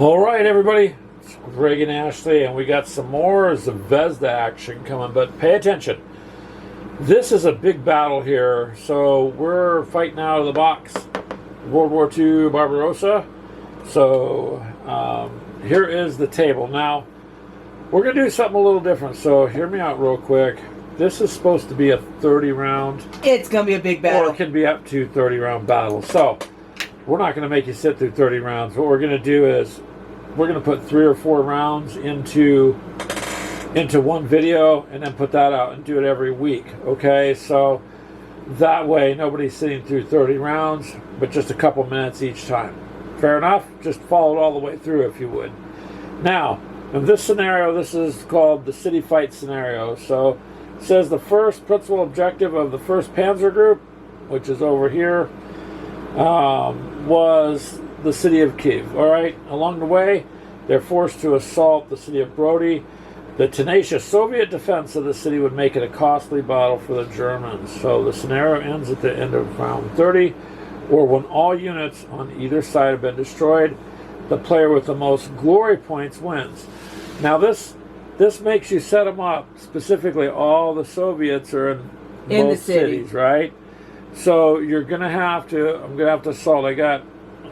All right, everybody, it's Greg and Ashley, and we got some more Zvezda action coming, but pay attention. This is a big battle here, so we're fighting out of the box. World War II Barbarossa. So here is the table. Now, we're going to do something a little different, so hear me out real quick. This is supposed to be a 30-round. It's going to be a big battle. Or it can be up to 30-round battle. So, we're not going to make you sit through 30 rounds. What we're going to do is we're going to put 3 or 4 rounds into one video and then put that out and do it every week. Okay, so that way nobody's sitting through 30 rounds, but just a couple minutes each time. Fair enough? Just follow it all the way through if you would. Now, in this scenario, this is called the city fight scenario. So it says the first principal objective of the 1st Panzer Group, which is over here, was the city of Kiev. All right, along the way, they're forced to assault the city of Brody. The tenacious Soviet defense of the city would make it a costly battle for the Germans. So the scenario ends at the end of round 30, or when all units on either side have been destroyed. The player with the most glory points wins. Now this makes you set them up. Specifically, all the Soviets are in both cities, right? So you're going to have to, I'm going to have to assault. I got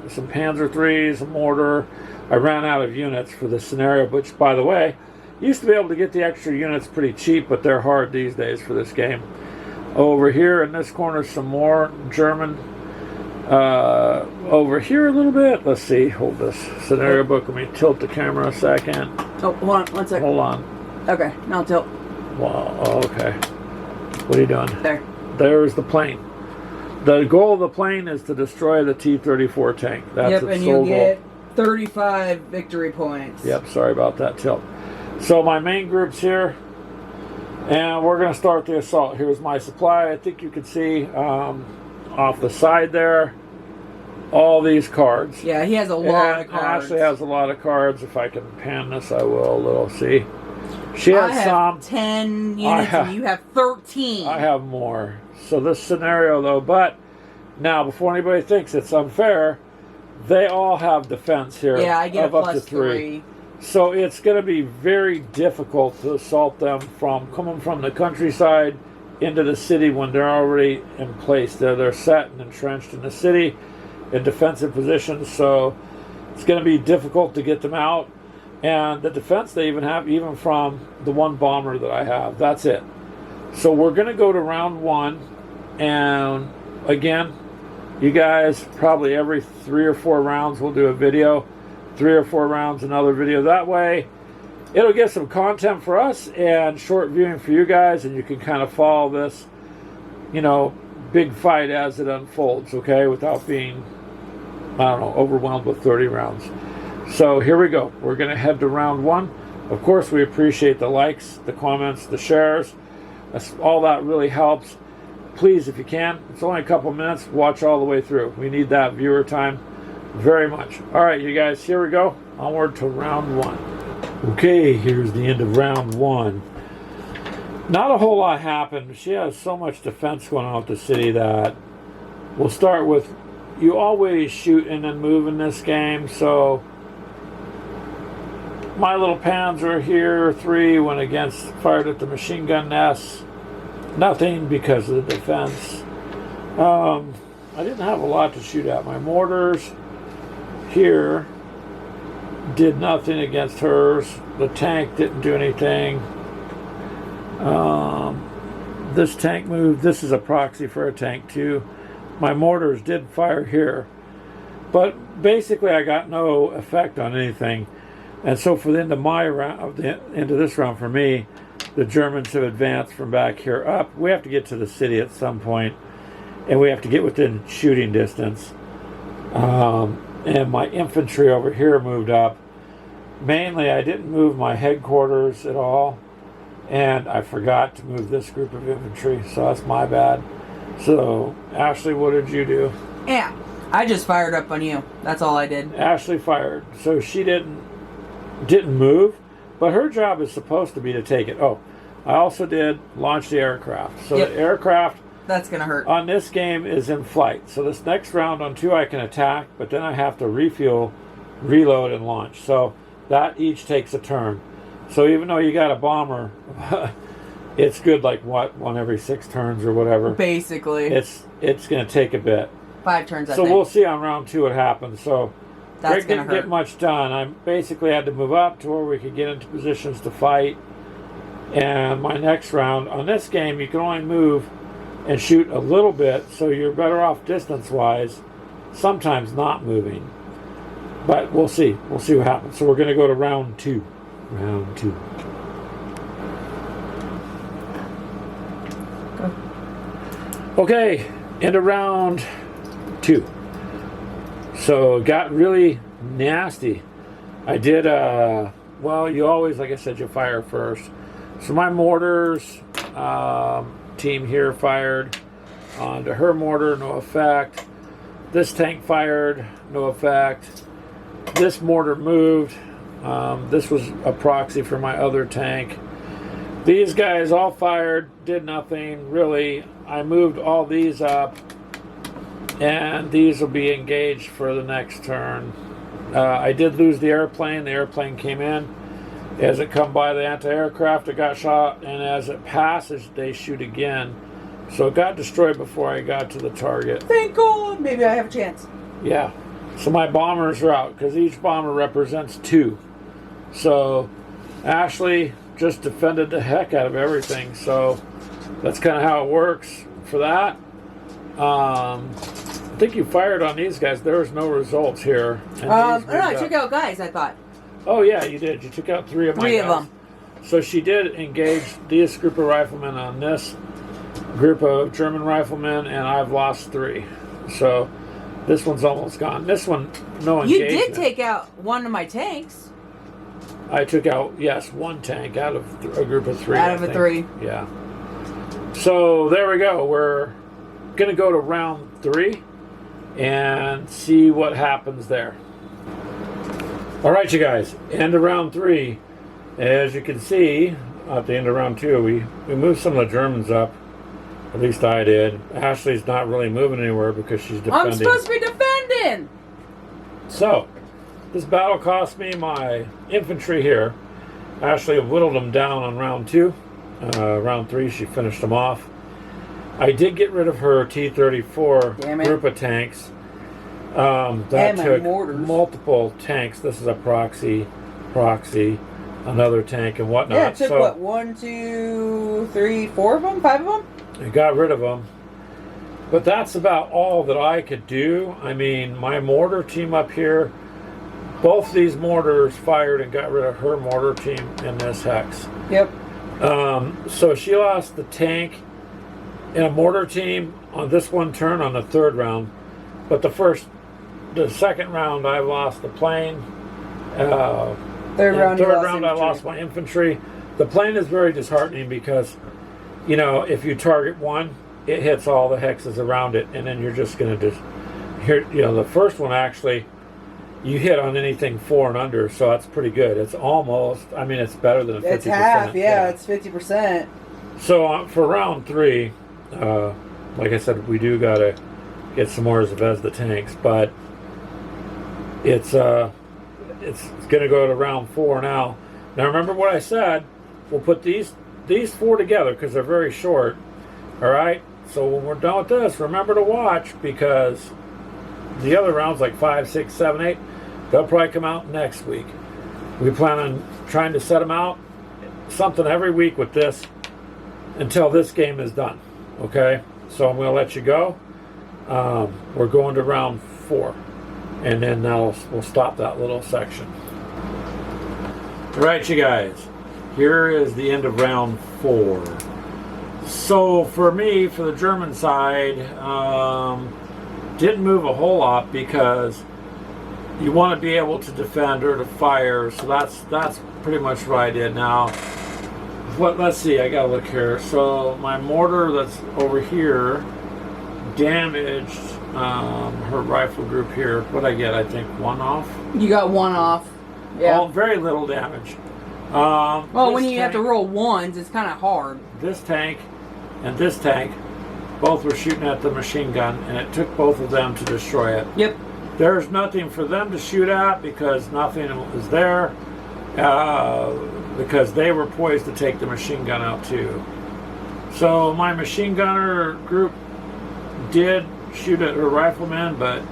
some Panzer IIIs, a mortar. I ran out of units for this scenario, which, by the way, used to be able to get the extra units pretty cheap, but they're hard these days for this game. Over here in this corner, some more German. Over here a little bit. Let's see. Hold this scenario book. Let me tilt the camera a second. Oh, hold on. 1 second. Hold on. Okay, now tilt. Wow. Oh, okay. What are you doing? There. There's the plane. The goal of the plane is to destroy the T-34 tank. That's its and sole you get 35 victory points. Yep, sorry about that tilt. So my main group's here, and we're going to start the assault. Here's my supply. I think you can see off the side there all these cards. Yeah, he has a lot of cards. Ashley has a lot of cards. If I can pan this, I will a little. See? She has some. 10 units, and you have 13. I have more. So this scenario, though, but now before anybody thinks it's unfair, they all have defense here. Yeah, I get of a up plus to 3. 3. So it's going to be very difficult to assault them coming from the countryside into the city when they're already in place. They're set and entrenched in the city in defensive positions. So it's going to be difficult to get them out. And the defense they even have, even from the one bomber that I have, that's it. So we're going to go to round 1. And again, you guys, probably every 3 or 4 rounds we'll do a video. 3 or 4 rounds, another video. That way, it'll get some content for us and short viewing for you guys, and you can kind of follow this, you know, big fight as it unfolds, okay, without being, I don't know, overwhelmed with 30 rounds. So here we go. We're going to head to round 1. Of course, we appreciate the likes, the comments, the shares. All that really helps. Please, if you can, it's only a couple minutes, watch all the way through. We need that viewer time very much. All right, you guys, here we go. Onward to round 1. Okay, here's the end of round 1. Not a whole lot happened. She has so much defense going on with the city that we'll start with, you always shoot and then move in this game. So my little Panzer here, 3, went against, fired at the machine gun nests. Nothing because of the defense. I didn't have a lot to shoot at. My mortars here did nothing against hers. The tank didn't do anything. This tank moved. This is a proxy for a tank too. My mortars did fire here, but basically I got no effect on anything. And so for the end of my round, the end of this round for me, the Germans have advanced from back here up. We have to get to the city at some point, and we have to get within shooting distance. And my infantry over here moved up. Mainly, I didn't move my headquarters at all, and I forgot to move this group of infantry, so that's my bad. So, Ashley, what did you do? Yeah, I just fired up on you. That's all I did. Ashley fired, so she didn't move, but her job is supposed to be to take it. Oh, I also did launch the aircraft. So the aircraft That's going to hurt. on this game is in flight. So this next round on 2 I can attack, but then I have to refuel reload, and launch. So that each takes a turn. So even though you got a bomber, it's good like one every 6 turns or whatever. Basically. It's going to take a bit. 5 turns, I so think. we'll see on round 2 what happens. So that's Greg didn't get much done. I basically had to move up to where we could get into positions to fight. And my next round, on this game, you can only move and shoot a little bit, so you're better off distance-wise, sometimes not moving. But we'll see. We'll see what happens. So we're going to go to round 2. Round 2. Okay, into round 2. So it got really nasty. I did, well, you always, like I said, you fire first. So my mortars, team here fired onto her mortar, no effect. This tank fired, no effect. This mortar moved. This was a proxy for my other tank. These guys all fired, did nothing, really. I moved all these up, and these will be engaged for the next turn. I did lose the airplane. The airplane came in. As it come by the anti-aircraft, it got shot, and as it passes, they shoot again. So it got destroyed before I got to the target. Thank God! Maybe I have a chance. Yeah. So my bombers are out, because each bomber represents 2. So Ashley just defended the heck out of everything. So that's kind of how it works for that. I think you fired on these guys. There was no results here. No, I took out guys, I thought. Oh, yeah, you did. You took out 3 of my guys. 3 of them. So she did engage this group of riflemen on this group of German riflemen, and I've lost 3. So this one's almost gone. This one, no engagement. You did take out one of my tanks. I took out, yes, 1 tank out of a group of 3. Out of a 3. Yeah. So there we go. We're going to go to round 3 and see what happens there. All right, you guys, end of round 3. As you can see, at the end of round 2, we moved some of the Germans up. At least I did. Ashley's not really moving anywhere because she's defending. I'm supposed to be defending! So, this battle cost me my infantry here. Ashley whittled them down on round 2. Round 3, she finished them off. I did get rid of her T-34 group of tanks. That took multiple tanks. This is a proxy, another tank, and whatnot. Yeah, it took, what, 1, 2, 3, 4 of them? 5 of them? I got rid of them. But that's about all that I could do. I mean, my mortar team up here, both these mortars fired and got rid of her mortar team in this hex. Yep. So she lost the tank and a mortar team on this one turn on the 3rd round. But the 2nd round, I lost the plane. Third round, I lost my infantry. The plane is very disheartening because, you know, if you target one, it hits all the hexes around it, and then you're just going to you know, the first one actually, you hit on anything 4 and under, so that's pretty good. It's almost, I mean, it's better than a 50%. It's half, yeah, it's 50%. So for round 3, like I said, we do got to get some more Zvezda tanks, but it's going to go to round 4 now. Now remember what I said. We'll put these 4 together because they're very short. All right. So when we're done with this, remember to watch, because the other rounds, like 5, 6, 7, 8, they'll probably come out next week. We plan on trying to set them out something every week with this until this game is done. Okay. So I'm going to let you go. We're going to round 4, and then we'll stop that little section. All right, you guys, here is the end of round 4. So for me, for the German side, didn't move a whole lot because you want to be able to defend or to fire. So that's pretty much what I did. Now, let's see, I gotta look here. So my mortar that's over here damaged her rifle group here. What I get? I think 1 off. You got 1 off. Yeah. Well, very little damage. Well, when you have to roll 1s, it's kind of hard. This tank and this tank both were shooting at the machine gun, and it took both of them to destroy it. Yep. There's nothing for them to shoot at because nothing was there. Because they were poised to take the machine gun out too. So my machine gunner group did shoot at her rifleman, but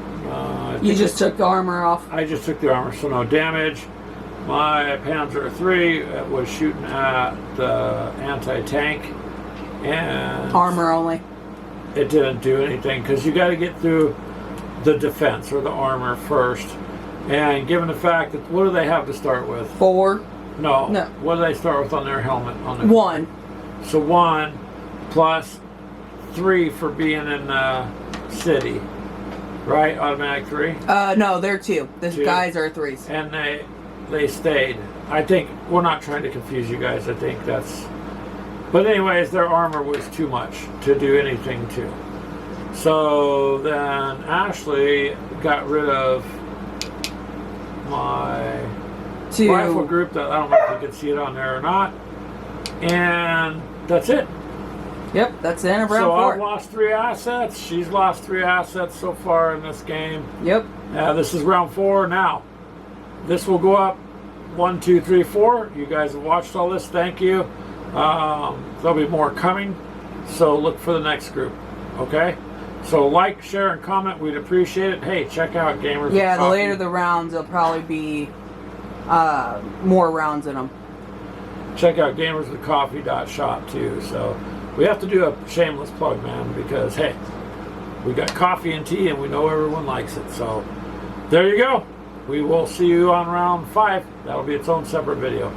you just took the armor off. I just took the armor, so no damage. My Panzer III was shooting at the anti-tank, and armor only. It didn't do anything because you got to get through the defense or the armor first. And given the fact that, what do they have to start with? 4. No. No. What do they start with on their helmet? On the 1. So 1 plus 3 for being in the city, right? Automatic 3. No, they're 2. The 2. guys are 3s. And they stayed. I think we're not trying to confuse you guys. I think that's. But anyways, their armor was too much to do anything to. So then Ashley got rid of my 2. rifle group. That I don't know if you can see it on there or not. And that's it. Yep, that's the end of round So 4. I've lost 3 assets. She's lost 3 assets so far in this game. Yep. This is round 4 now. This will go up 1, 2, 3, 4. You guys have watched all this. Thank you. There'll be more coming. So look for the next group. Okay? So like, share, and comment. We'd appreciate it. Hey, check out Gamers. Yeah, the later the rounds, there'll probably be more rounds in them. Check out gamerswithcoffee.shop too. So we have to do a shameless plug, man, because hey, we got coffee and tea and we know everyone likes it. So there you go. We will see you on round 5. That'll be its own separate video.